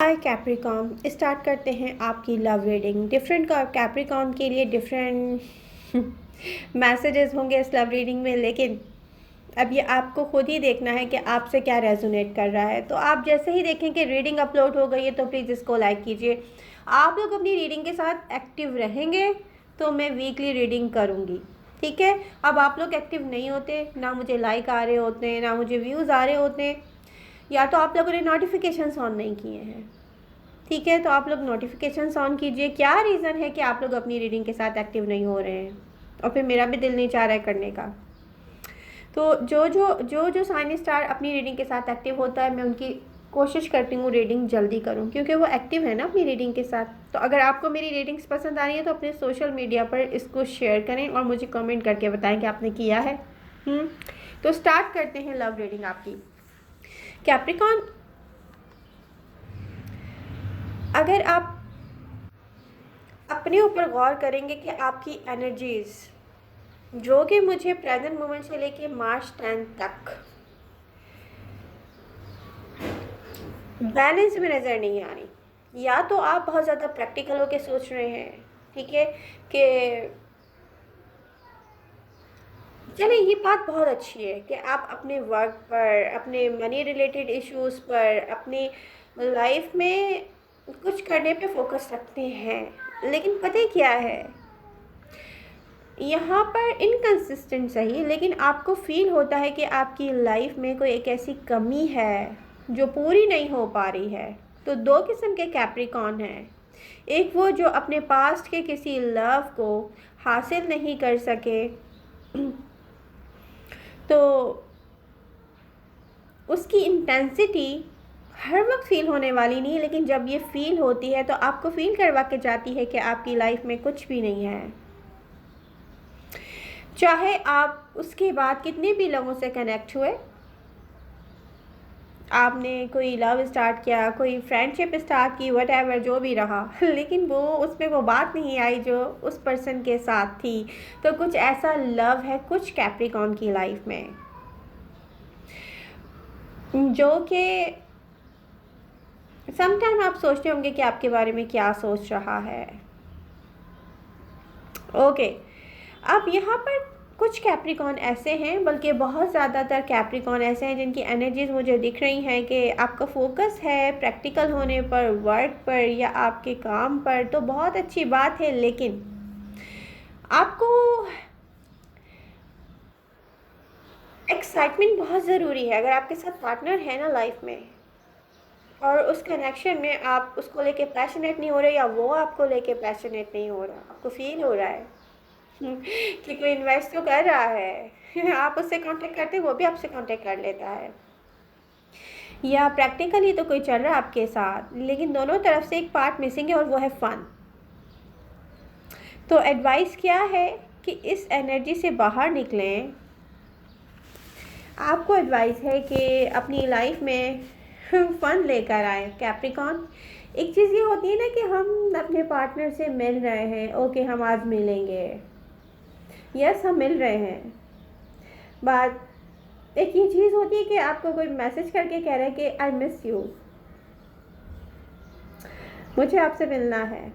हाय Capricorn, start करते हैं आपकी लव रीडिंग। डिफरेंट कैप्रिकॉर्न के लिए डिफरेंट मैसेजेस होंगे इस लव रीडिंग में, लेकिन अब ये आपको खुद ही देखना है कि आपसे क्या रेजोनेट कर रहा है। तो आप जैसे ही देखें कि रीडिंग अपलोड हो गई है तो प्लीज़ इसको लाइक कीजिए। आप लोग अपनी रीडिंग के साथ एक्टिव रहेंगे तो मैं वीकली रीडिंग करूँगी, ठीक है। अब आप लोग एक्टिव नहीं होते, ना मुझे लाइक आ रहे होते हैं, ना मुझे व्यूज़ आ रहे होते हैं, या तो आप लोगों ने नोटिफिकेशंस ऑन नहीं किए हैं, ठीक है। तो आप लोग नोटिफिकेशंस ऑन कीजिए। क्या रीज़न है कि आप लोग अपनी रीडिंग के साथ एक्टिव नहीं हो रहे हैं, और फिर मेरा भी दिल नहीं चाह रहा है करने का। तो जो साइन स्टार अपनी रीडिंग के साथ एक्टिव होता है, मैं उनकी कोशिश करती हूँ रीडिंग जल्दी करूँ, क्योंकि वो एक्टिव है ना अपनी रीडिंग के साथ। तो अगर आपको मेरी रीडिंग्स पसंद आ रही है तो अपने सोशल मीडिया पर इसको शेयर करें और मुझे कमेंट करके बताएं कि आपने किया है। तो स्टार्ट करते हैं लव रीडिंग आपकी। कैप्रिकॉर्न, अगर आप अपने ऊपर गौर करेंगे कि आपकी एनर्जीज़ जो कि मुझे प्रेजेंट मोमेंट से लेके मार्च 10 तक बैलेंस में नज़र नहीं आ रही। या तो आप बहुत ज़्यादा प्रैक्टिकल होकर सोच रहे हैं, ठीक है, कि चलिए ये बात बहुत अच्छी है कि आप अपने वर्क पर, अपने मनी रिलेटेड इश्यूज़ पर, अपनी लाइफ में कुछ करने पे फोकस रखते हैं। लेकिन पता है क्या है, यहाँ पर इनकंसिस्टेंट सही, लेकिन आपको फील होता है कि आपकी लाइफ में कोई एक ऐसी कमी है जो पूरी नहीं हो पा रही है। तो दो किस्म के कैप्रिकॉर्न हैं। एक वो जो अपने पास्ट के किसी लव को हासिल नहीं कर सके, तो उसकी इंटेंसिटी हर वक्त फील होने वाली नहीं, लेकिन जब ये फील होती है तो आपको फील करवा के जाती है कि आपकी लाइफ में कुछ भी नहीं है। चाहे आप उसके बाद कितने भी लोगों से कनेक्ट हुए, आपने कोई लव स्टार्ट किया, कोई फ्रेंडशिप स्टार्ट की, वट जो भी रहा, लेकिन वो उसमें वो बात नहीं आई जो उस पर्सन के साथ थी। तो कुछ ऐसा लव है कुछ कैप्रिकॉर्न की लाइफ में जो कि समटाइम आप सोचते होंगे कि आपके बारे में क्या सोच रहा है। ओके, अब यहाँ पर कुछ कैप्रिकॉर्न ऐसे हैं, बल्कि बहुत ज़्यादातर कैप्रिकॉर्न ऐसे हैं जिनकी एनर्जीज मुझे दिख रही हैं कि आपका फोकस है प्रैक्टिकल होने पर, वर्क पर या आपके काम पर, तो बहुत अच्छी बात है। लेकिन आपको एक्साइटमेंट बहुत ज़रूरी है। अगर आपके साथ पार्टनर है ना लाइफ में, और उस कनेक्शन में आप उसको लेके पैशनेट नहीं हो रहे, या वो आपको लेके पैशनेट नहीं हो रहा, आपको फील हो रहा है कि कोई इन्वेस्ट तो कर रहा है आप उससे कांटेक्ट करते हैं, वो भी आपसे कांटेक्ट कर लेता है, या प्रैक्टिकली तो कोई चल रहा है आपके साथ, लेकिन दोनों तरफ से एक पार्ट मिसिंग है और वो है फ़न। तो एडवाइस क्या है कि इस एनर्जी से बाहर निकलें। आपको एडवाइस है कि अपनी लाइफ में फ़न लेकर आए कैप्रिकॉर्न। एक चीज़ ये होती है ना कि हम अपने पार्टनर से मिल रहे हैं, ओके हम आज मिलेंगे, यस हम मिल रहे हैं, बात एक ये चीज़ होती है कि आपको कोई मैसेज करके कह रहा है कि आई मिस यू, मुझे आपसे मिलना है।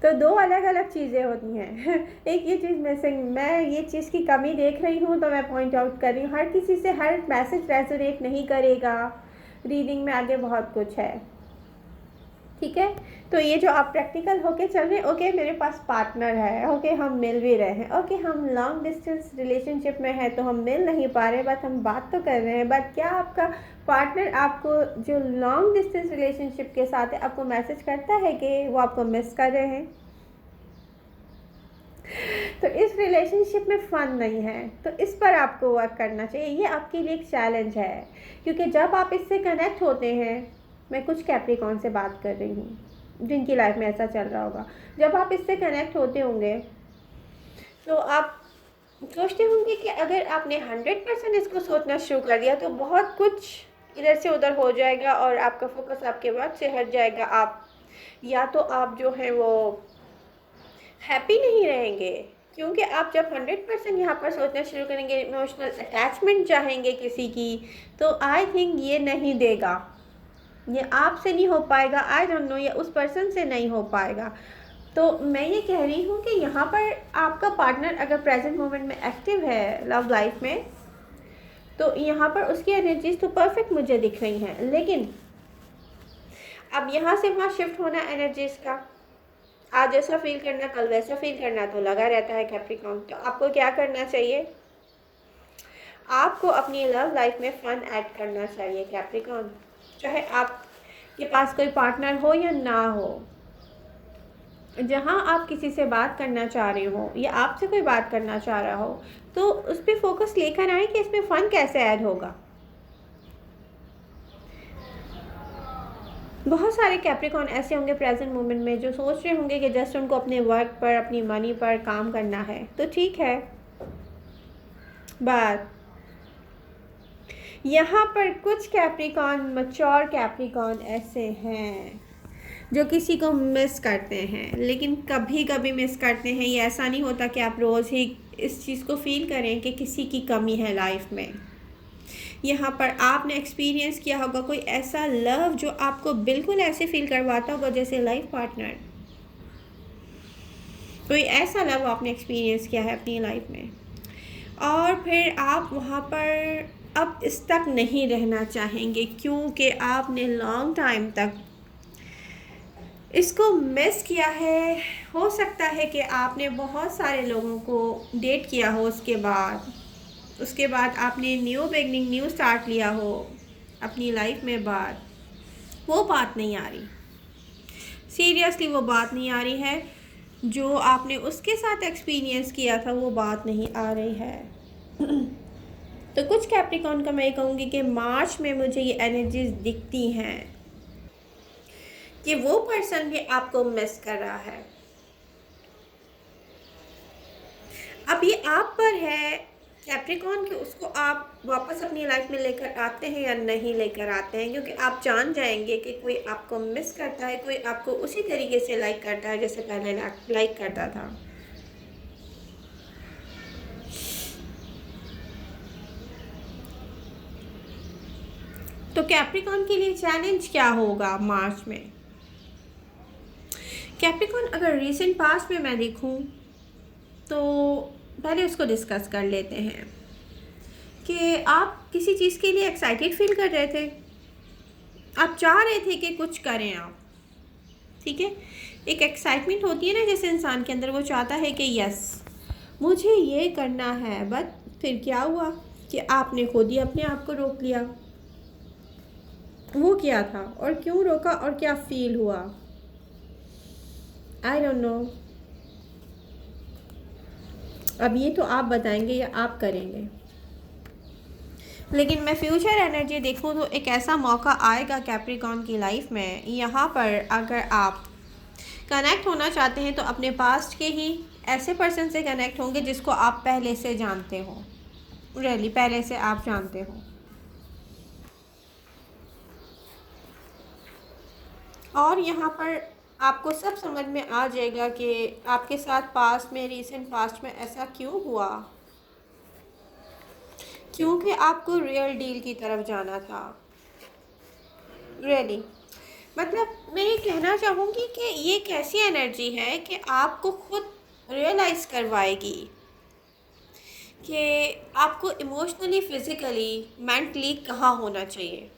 तो दो अलग अलग चीज़ें होती हैं एक ये चीज़ मिसिंग, मैं ये चीज़ की कमी देख रही हूँ तो मैं पॉइंट आउट कर रही हूँ। हर किसी से हर मैसेज रेजोनेट नहीं करेगा, रीडिंग में आगे बहुत कुछ है, ठीक है। तो ये जो आप प्रैक्टिकल होके चल रहे हैं, ओके मेरे पास पार्टनर है, ओके हम मिल भी रहे हैं, ओके हम लॉन्ग डिस्टेंस रिलेशनशिप में है तो हम मिल नहीं पा रहे, बट हम बात तो कर रहे हैं। बट क्या आपका पार्टनर आपको जो लॉन्ग डिस्टेंस रिलेशनशिप के साथ है आपको मैसेज करता है कि वो आपको मिस कर रहे हैं? तो इस रिलेशनशिप में फ़न नहीं है, तो इस पर आपको वर्क करना चाहिए। ये आपके लिए एक चैलेंज है, क्योंकि जब आप इससे कनेक्ट होते हैं, मैं कुछ कैप्रिकॉर्न से बात कर रही हूँ जिनकी लाइफ में ऐसा चल रहा होगा, जब आप इससे कनेक्ट होते होंगे तो आप सोचते होंगे कि अगर आपने 100% इसको सोचना शुरू कर दिया तो बहुत कुछ इधर से उधर हो जाएगा और आपका फोकस आपके वर्क से हट जाएगा। आप या तो आप जो है वो हैप्पी नहीं रहेंगे, क्योंकि आप जब 100% यहाँ पर सोचना शुरू करेंगे, इमोशनल अटैचमेंट चाहेंगे किसी की, तो आई थिंक ये नहीं देगा। ये आपसे नहीं हो पाएगा, आई डोंट नो, या उस पर्सन से नहीं हो पाएगा। तो मैं ये कह रही हूँ कि यहाँ पर आपका पार्टनर अगर प्रेजेंट मोमेंट में एक्टिव है लव लाइफ में, तो यहाँ पर उसकी एनर्जीज तो परफेक्ट मुझे दिख रही हैं, लेकिन अब यहाँ से वहाँ शिफ्ट होना एनर्जीज का, आज जैसा फील करना कल वैसा फील करना तो लगा रहता है कैप्रिकॉर्न। तो आपको क्या करना चाहिए, आपको अपनी लव लाइफ में फन ऐड करना चाहिए कैप्रिकॉर्न। चाहे आपके पास कोई पार्टनर हो या ना हो, जहाँ आप किसी से बात करना चाह रहे हो या आपसे कोई बात करना चाह रहा हो, तो उस पर फोकस लेकर आए कि इसमें फ़न कैसे ऐड होगा। बहुत सारे कैप्रिकॉर्न ऐसे होंगे प्रेजेंट मोमेंट में जो सोच रहे होंगे कि जस्ट उनको अपने वर्क पर, अपनी मनी पर काम करना है, तो ठीक है। बट यहाँ पर कुछ कैप्रिकॉर्न, मैच्योर कैप्रिकॉर्न ऐसे हैं जो किसी को मिस करते हैं, लेकिन कभी कभी मिस करते हैं। ये ऐसा नहीं होता कि आप रोज़ ही इस चीज़ को फील करें कि किसी की कमी है लाइफ में। यहाँ पर आपने एक्सपीरियंस किया होगा कोई ऐसा लव जो आपको बिल्कुल ऐसे फील करवाता होगा जैसे लाइफ पार्टनर। कोई ऐसा लव आपने एक्सपीरियंस किया है अपनी लाइफ में, और फिर आप वहाँ पर अब स्टक नहीं रहना चाहेंगे क्योंकि आपने लॉन्ग टाइम तक इसको मिस किया है। हो सकता है कि आपने बहुत सारे लोगों को डेट किया हो, उसके बाद आपने न्यू बिगनिंग, न्यू स्टार्ट लिया हो अपनी लाइफ में। वो बात नहीं आ रही, सीरियसली वो बात नहीं आ रही है। जो आपने उसके साथ एक्सपीरियंस किया था वो बात नहीं आ रही है। तो कुछ कैप्रिकॉर्न का मैं कहूँगी कि मार्च में मुझे ये एनर्जीज दिखती हैं कि वो पर्सन भी आपको मिस कर रहा है। अब ये आप पर है कैप्रिकॉर्न कि उसको आप वापस अपनी लाइफ में लेकर आते हैं या नहीं लेकर आते हैं, क्योंकि आप जान जाएंगे कि कोई आपको मिस करता है, कोई आपको उसी तरीके से लाइक करता है जैसे पहले लाइक करता था। तो कैप्रिकॉर्न के लिए चैलेंज क्या होगा मार्च में? कैप्रिकॉर्न अगर रीसेंट पास्ट में मैं देखूं तो पहले उसको डिस्कस कर लेते हैं कि आप किसी चीज़ के लिए एक्साइटेड फील कर रहे थे, आप चाह रहे थे कि कुछ करें आप, ठीक है। एक एक्साइटमेंट होती है ना जैसे इंसान के अंदर, वो चाहता है कि यस मुझे ये करना है, बट फिर क्या हुआ कि आपने खुद ही अपने आप को रोक लिया। वो क्या था और क्यों रोका और क्या फील हुआ, आई डोंट नो। अब ये तो आप बताएंगे या आप करेंगे, लेकिन मैं फ्यूचर एनर्जी देखूँ तो एक ऐसा मौका आएगा कैप्रिकॉर्न की लाइफ में। यहाँ पर अगर आप कनेक्ट होना चाहते हैं तो अपने पास्ट के ही ऐसे पर्सन से कनेक्ट होंगे जिसको आप पहले से जानते हो, रियली पहले से आप जानते हो। और यहाँ पर आपको सब समझ में आ जाएगा कि आपके साथ पास्ट में, रीसेंट पास्ट में ऐसा क्यों हुआ, क्योंकि आपको रियल डील की तरफ जाना था। रियली मतलब मैं ये कहना चाहूँगी कि ये एक ऐसी एनर्जी है कि आपको खुद रियलाइज़ करवाएगी कि आपको इमोशनली, फिज़िकली, मेंटली कहाँ होना चाहिए।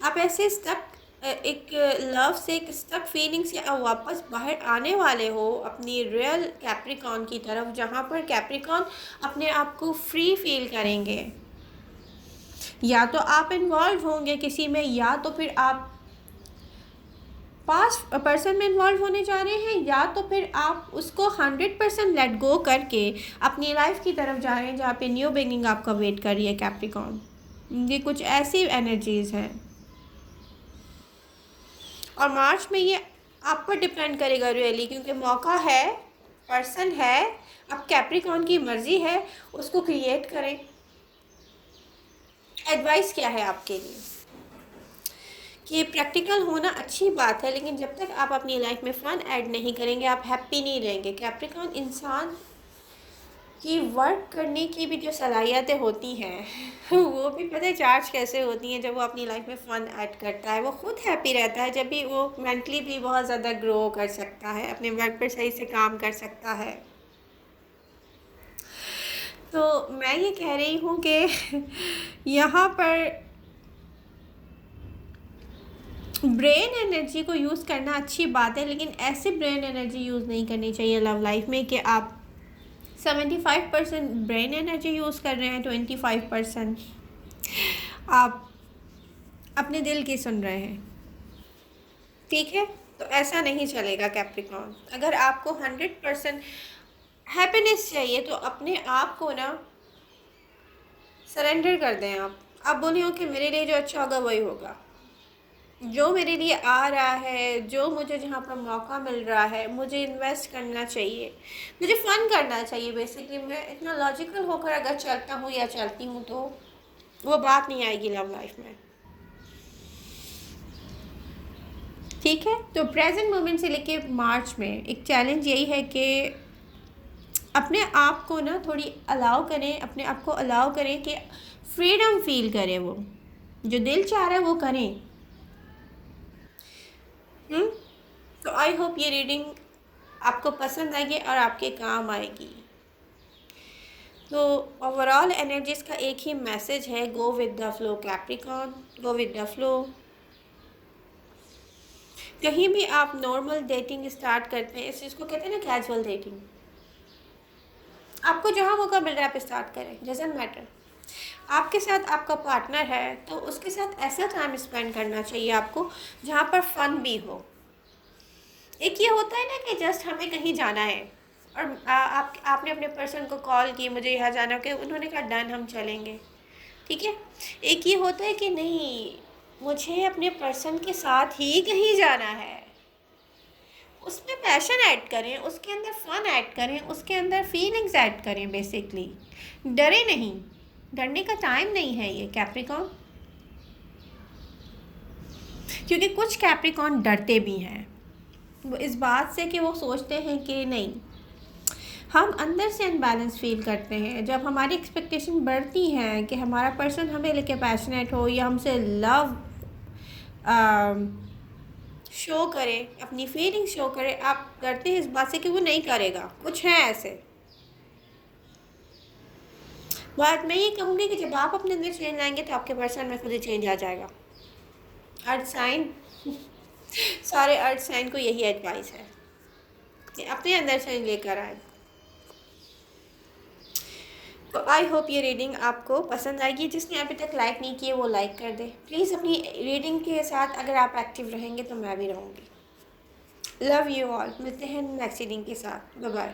आप ऐसे स्टक एक लव से, एक स्टक फीलिंग से अब वापस बाहर आने वाले हो अपनी रियल कैप्रिकॉर्न की तरफ, जहाँ पर कैप्रिकॉर्न अपने आप को फ्री फील करेंगे। या तो आप इन्वॉल्व होंगे किसी में, या तो फिर आप पास्ट पर्सन में इन्वॉल्व होने जा रहे हैं, या तो फिर आप उसको 100% लेट गो करके अपनी लाइफ की तरफ जा रहे हैं जहाँ पे न्यू बिगिनिंग आपका वेट कर रही है कैप्रिकॉर्न। ये कुछ ऐसी एनर्जीज़ हैं, और मार्च में ये आप पर डिपेंड करेगा रियली, क्योंकि मौका है, पर्सन है, अब कैप्रिकॉर्न की मर्ज़ी है उसको क्रिएट करें। एडवाइस क्या है आपके लिए कि प्रैक्टिकल होना अच्छी बात है, लेकिन जब तक आप अपनी लाइफ में फ़न ऐड नहीं करेंगे आप हैप्पी नहीं रहेंगे। कैप्रिकॉर्न इंसान कि वर्क करने की भी जो सलाहियतें होती हैं वो भी पता है चार्ज कैसे होती हैं। जब वो अपनी लाइफ में फ़न ऐड करता है, वो खुद हैप्पी रहता है, जब भी वो मेंटली भी बहुत ज़्यादा ग्रो कर सकता है, अपने वर्क पर सही से काम कर सकता है। तो मैं ये कह रही हूँ कि यहाँ पर ब्रेन एनर्जी को यूज़ करना अच्छी बात है, लेकिन ऐसे ब्रेन एनर्जी यूज़ नहीं करनी चाहिए लव लाइफ में कि आप 75% ब्रेन एनर्जी यूज़ कर रहे हैं, 25% आप अपने दिल की सुन रहे हैं। ठीक है, तो ऐसा नहीं चलेगा कैप्रिकॉर्न। अगर आपको 100% हैप्पीनेस चाहिए तो अपने आप को ना सरेंडर कर दें। आप बोलिए कि मेरे लिए जो अच्छा होगा वही होगा, जो मेरे लिए आ रहा है, जो मुझे जहाँ पर मौका मिल रहा है मुझे इन्वेस्ट करना चाहिए, मुझे फ़न करना चाहिए। बेसिकली मैं इतना लॉजिकल होकर अगर चलता हूँ या चलती हूँ तो वो बात नहीं आएगी लव लाइफ में। ठीक है, तो प्रेजेंट मोमेंट से लेके मार्च में एक चैलेंज यही है कि अपने आप को ना थोड़ी अलाउ करें, अपने आप को अलाउ करें कि फ्रीडम फील करें, वो जो दिल चाह रहा है वो करें। तो आई होप ये रीडिंग आपको पसंद आएगी और आपके काम आएगी। तो ओवरऑल एनर्जीज का एक ही मैसेज है, go with the flow Capricorn, go with the flow. कहीं भी आप नॉर्मल डेटिंग स्टार्ट करते हैं, इस चीज़ को कहते हैं ना कैजुअल डेटिंग। आपको जहाँ मौका मिल रहा है आप स्टार्ट करें, डजंट मैटर। आपके साथ आपका पार्टनर है तो उसके साथ ऐसा टाइम स्पेंड करना चाहिए आपको जहाँ पर फन भी हो। एक ये होता है ना कि जस्ट हमें कहीं जाना है और आपने अपने पर्सन को कॉल की, मुझे यहाँ जाना है, उन्होंने कहा डन हम चलेंगे। ठीक है, एक ये होता है कि नहीं मुझे अपने पर्सन के साथ ही कहीं जाना है, उसमें पैशन ऐड करें, उसके अंदर फ़न ऐड करें, उसके अंदर फीलिंग्स ऐड करें। बेसिकली डरे नहीं, डरने का टाइम नहीं है ये कैप्रिकॉर्न, क्योंकि कुछ कैप्रिकॉर्न डरते भी हैं वो इस बात से कि वो सोचते हैं कि नहीं, हम अंदर से अनबैलेंस फील करते हैं। जब हमारी एक्सपेक्टेशन बढ़ती हैं कि हमारा पर्सन हमें लेके पैशनेट हो या हमसे लव शो करे, अपनी फीलिंग शो करे, आप डरते हैं इस बात से कि वो नहीं करेगा। कुछ है ऐसे बात मैं ये कहूँगी कि जब आप अपने अंदर चेंज लाएंगे तो आपके पर्सन में खुद ही चेंज आ जाएगा। अर्थ साइन सारे अर्थ साइन को यही एडवाइस है कि अपने अंदर चेंज लेकर आए। तो आई होप ये रीडिंग आपको पसंद आएगी। जिसने अभी तक लाइक नहीं किए वो लाइक कर दे प्लीज़। अपनी रीडिंग के साथ अगर आप एक्टिव रहेंगे तो मैं भी रहूँगी। लव यू ऑल, मिलते हैं नेक्स्ट रीडिंग के साथ। Bye bye.